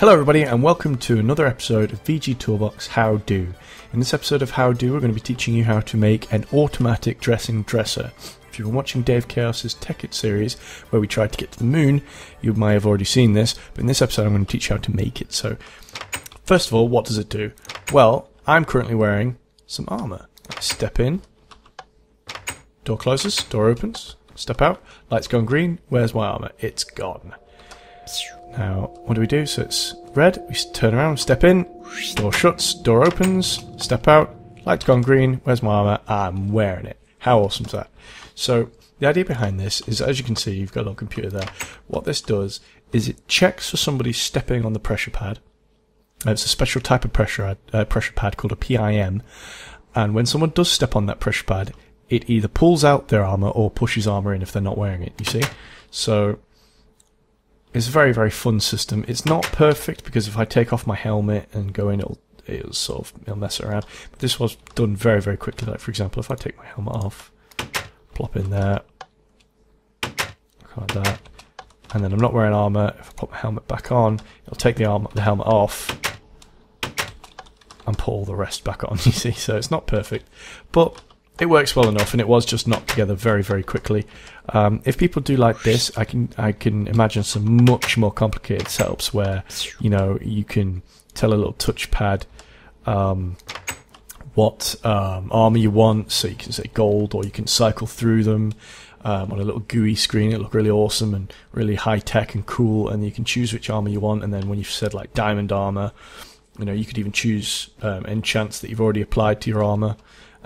Hello everybody and welcome to another episode of VGToolbox How Do. In this episode of How Do we're going to be teaching you how to make an automatic dressing dresser. If you've been watching Dave Chaos's Tekkit series where we tried to get to the moon, you might have already seen this, but in this episode I'm going to teach you how to make it. So first of all, what does it do? Well, I'm currently wearing some armour. I step in, door closes, door opens, step out, lights going green, where's my armour? It's gone. Now, what do? So it's red, we turn around, step in, door shuts, door opens, step out, light's gone green, where's my armour? I'm wearing it. How awesome is that? So, the idea behind this is, as you can see, you've got a little computer there. What this does is it checks for somebody stepping on the pressure pad. It's a special type of pressure pad called a PIM, and when someone does step on that pressure pad, it either pulls out their armour or pushes armour in if they're not wearing it, you see? So, it's a very, very fun system. It's not perfect because if I take off my helmet and go in, it'll mess around. But this was done very, very quickly. Like, for example, if I take my helmet off, plop in there, like that, and then I'm not wearing armour. If I put my helmet back on, it'll take the helmet off, and put all the rest back on, you see. So it's not perfect, but it works well enough, and it was just knocked together very, very quickly. If people do like this, I can imagine some much more complicated setups where, you know, you can tell a little touchpad what armor you want. So you can say gold, or you can cycle through them on a little GUI screen. It look really awesome and really high tech and cool. And you can choose which armor you want. And then when you've said like diamond armor, you know, you could even choose enchants that you've already applied to your armor.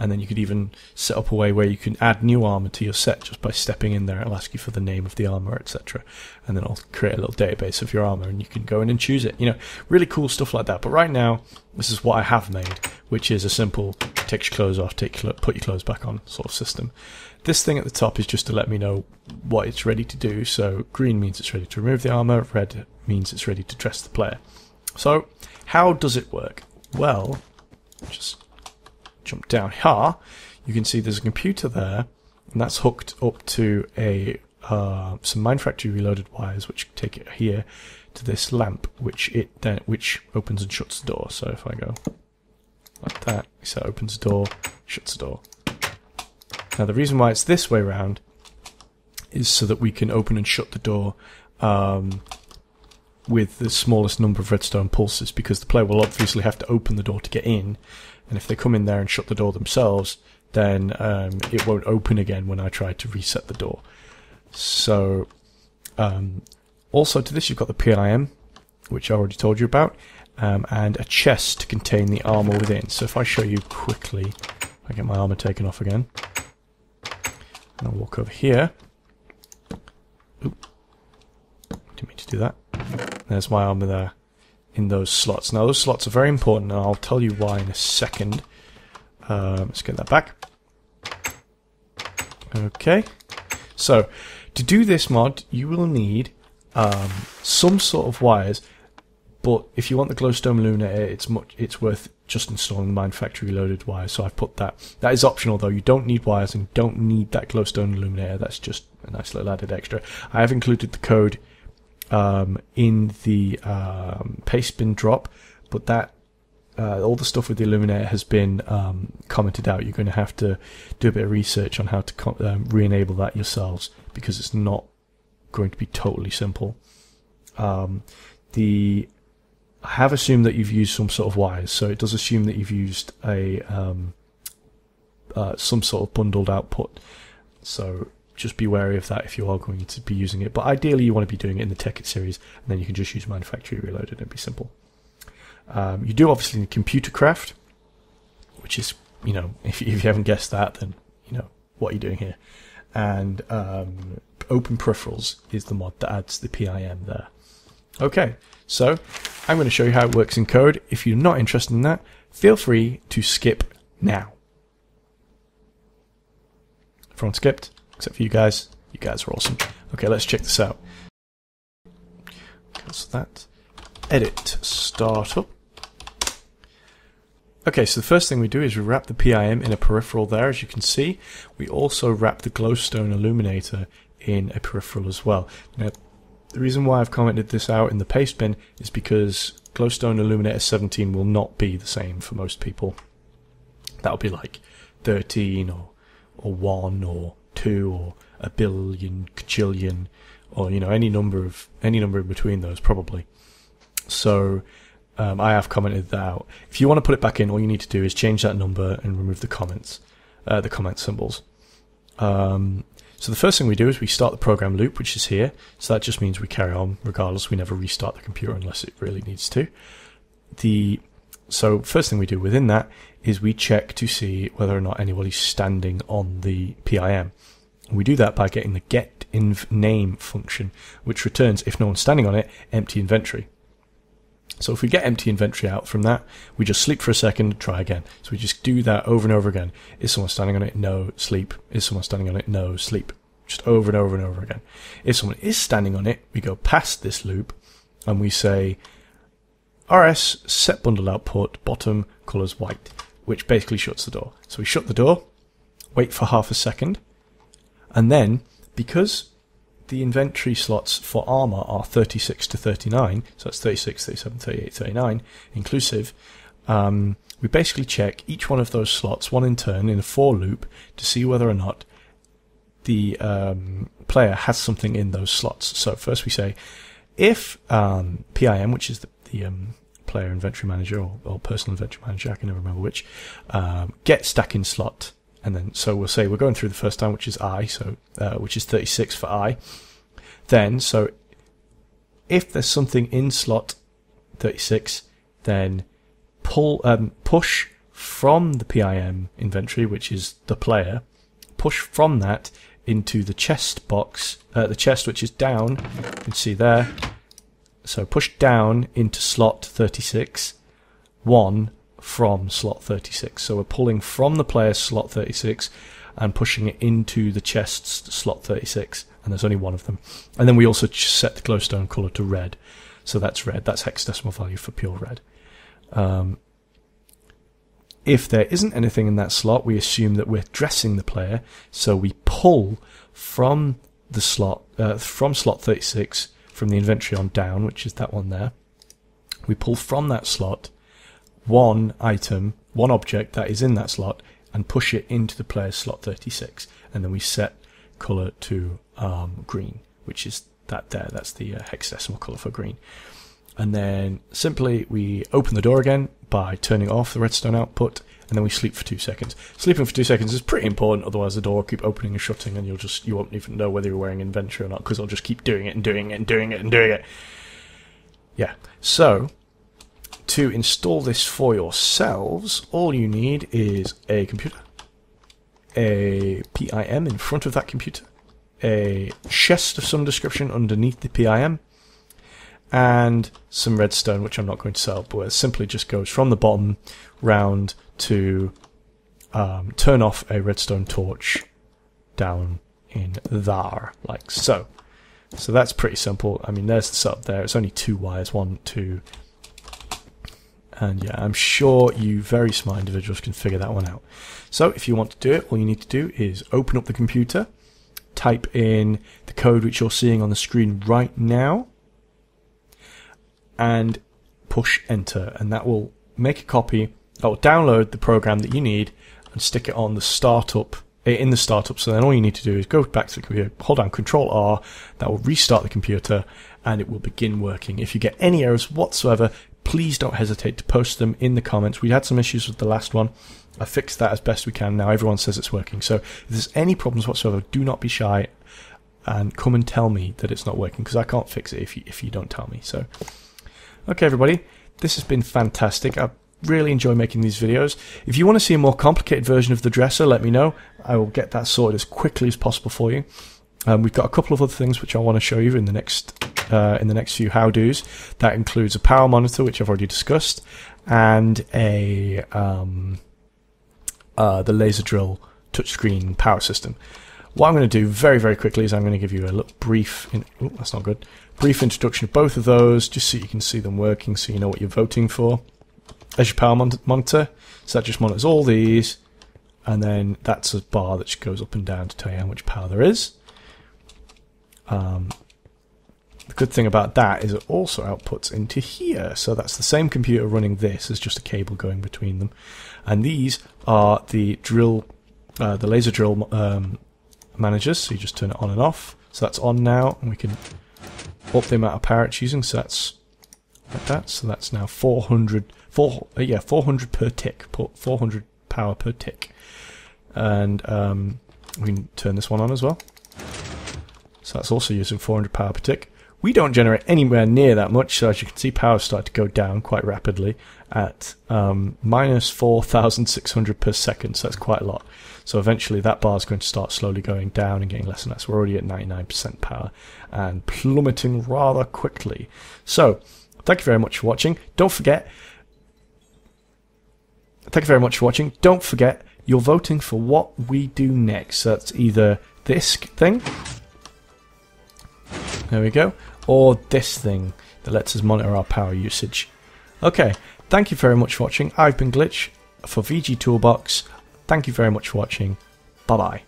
And then you could even set up a way where you can add new armor to your set just by stepping in there. It'll ask you for the name of the armor, etc. And then it'll create a little database of your armor, and you can go in and choose it. You know, really cool stuff like that. But right now, this is what I have made, which is a simple take your clothes off, put your clothes back on sort of system. This thing at the top is just to let me know what it's ready to do. So green means it's ready to remove the armor. Red means it's ready to dress the player. So how does it work? Well, just jump down here, you can see there's a computer there, and that's hooked up to some Mindfactory reloaded wires, which take it here to this lamp, which opens and shuts the door. So if I go like that, so it opens the door, shuts the door. Now the reason why it's this way around is so that we can open and shut the door with the smallest number of redstone pulses, because the player will obviously have to open the door to get in. And if they come in there and shut the door themselves, then it won't open again when I try to reset the door. So, also to this you've got the PIM, which I already told you about, and a chest to contain the armor within. So if I show you quickly, I get my armor taken off again, and I'll walk over here. Oop, didn't mean to do that. There's my armor there in those slots. Now those slots are very important, and I'll tell you why in a second. Let's get that back. Okay, so to do this mod you will need some sort of wires, but if you want the glowstone illuminator, it's worth just installing the Mindfactory reloaded wires. So I've put that is optional though. You don't need wires and you don't need that glowstone illuminator. That's just a nice little added extra. I have included the code in the Pastebin drop, but that all the stuff with the illuminator has been commented out. You're going to have to do a bit of research on how to re-enable that yourselves, because it's not going to be totally simple. I have assumed that you've used some sort of wires, so it does assume that you've used a some sort of bundled output. So just be wary of that if you are going to be using it. But ideally you want to be doing it in the Tekkit series, and then you can just use Mindfactory Reloaded. It'd be simple. You do obviously need computer craft, which is, you know, if you haven't guessed that, then you know what you're doing here. And Open Peripherals is the mod that adds the PIM there. Okay, so I'm going to show you how it works in code. If you're not interested in that, feel free to skip now. Everyone skipped? Except for you guys. You guys are awesome. Okay, let's check this out. Cancel that. Edit. Startup. Okay, so the first thing we do is we wrap the PIM in a peripheral there, as you can see. We also wrap the glowstone illuminator in a peripheral as well. Now, The reason why I've commented this out in the Pastebin is because glowstone illuminator 17 will not be the same for most people. That'll be like 13 or 1 or 2 or a billion, kajillion, or any number in between those probably. So I have commented that out. If you want to put it back in, all you need to do is change that number and remove the comments, the comment symbols. So the first thing we do is we start the program loop, which is here. So that just means we carry on regardless. We never restart the computer unless it really needs to. So first thing we do within that is we check to see whether or not anybody's standing on the PIM. We do that by getting the getInvName function, which returns, if no one's standing on it, empty inventory. So if we get empty inventory out from that, we just sleep for a second and try again. So we just do that over and over again. Is someone standing on it? No, sleep. Is someone standing on it? No, sleep. Just over and over and over again. If someone is standing on it, we go past this loop and we say rs set bundle output bottom colors white, which basically shuts the door. So we shut the door, wait for half a second, and then because the inventory slots for armor are 36 to 39, so that's 36, 37, 38, 39 inclusive, we basically check each one of those slots one in turn in a for loop to see whether or not the player has something in those slots. So first we say if PIM, which is the player inventory manager or personal inventory manager, I can never remember which, get stack in slot. And then, so we'll say we're going through the first time, which is I, so which is 36 for I. Then, so if there's something in slot 36, then push from the PIM inventory, which is the player, push from that into the chest box, the chest which is down. You can see there. So push down into slot 36, 1. From slot 36. So we're pulling from the player's slot 36 and pushing it into the chest's slot 36, and there's only one of them. And then we also set the glowstone color to red. So that's red. That's hexadecimal value for pure red. If there isn't anything in that slot, we assume that we're dressing the player. So we pull from the slot, from slot 36, from the inventory on down, which is that one there. We pull from that slot one item, one object that is in that slot, and push it into the player's slot 36, and then we set color to green, which is that there. That's the hexadecimal color for green. And then simply we open the door again by turning off the redstone output, and then we sleep for 2 seconds. Sleeping for 2 seconds is pretty important, otherwise the door will keep opening and shutting, and you won't even know whether you're wearing inventory or not, because it'll just keep doing it and doing it and doing it and doing it. Yeah. So to install this for yourselves, all you need is a computer, a PIM in front of that computer, a chest of some description underneath the PIM, and some redstone, which I'm not going to sell, but it simply just goes from the bottom round to turn off a redstone torch down in there, like so. So that's pretty simple. I mean, there's the setup there. It's only 2 wires, 1, 2... And yeah, I'm sure you very smart individuals can figure that one out. So if you want to do it, all you need to do is open up the computer, type in the code which you're seeing on the screen right now, and push enter. And that will make a copy, that will download the program that you need and stick it on the startup, in the startup. So then all you need to do is go back to the computer, hold down Control R, that will restart the computer, and it will begin working. If you get any errors whatsoever, please don't hesitate to post them in the comments. We had some issues with the last one. I fixed that as best we can. Now everyone says it's working. So if there's any problems whatsoever, do not be shy and come and tell me that it's not working, because I can't fix it if you don't tell me. So, okay, everybody, this has been fantastic. I really enjoy making these videos. If you want to see a more complicated version of the dresser, let me know. I will get that sorted as quickly as possible for you. We've got a couple of other things which I want to show you in the next few how-dos. That includes a power monitor, which I've already discussed, and the laser drill touchscreen power system. What I'm going to do very, very quickly is I'm going to give you a little brief introduction of both of those, just so you can see them working, so you know what you're voting for. There's your power monitor, so that just monitors all these, and then that's a bar that goes up and down to tell you how much power there is. The good thing about that is it also outputs into here. So that's the same computer running this, as just a cable going between them. And these are the drill, the laser drill managers. So you just turn it on and off. So that's on now, and we can up the amount of power it's using. So that's like that. So that's now 400 per tick, 400 power per tick. And we can turn this one on as well. So that's also using 400 power per tick. We don't generate anywhere near that much, so as you can see, power started to go down quite rapidly at minus 4,600 per second, so that's quite a lot. So eventually that bar is going to start slowly going down and getting less and less. We're already at 99% power and plummeting rather quickly. So, thank you very much for watching. Don't forget, you're voting for what we do next. So that's either this thing, there we go, or this thing that lets us monitor our power usage. Okay, thank you very much for watching. I've been Glitch for VGToolbox. Thank you very much for watching. Bye bye.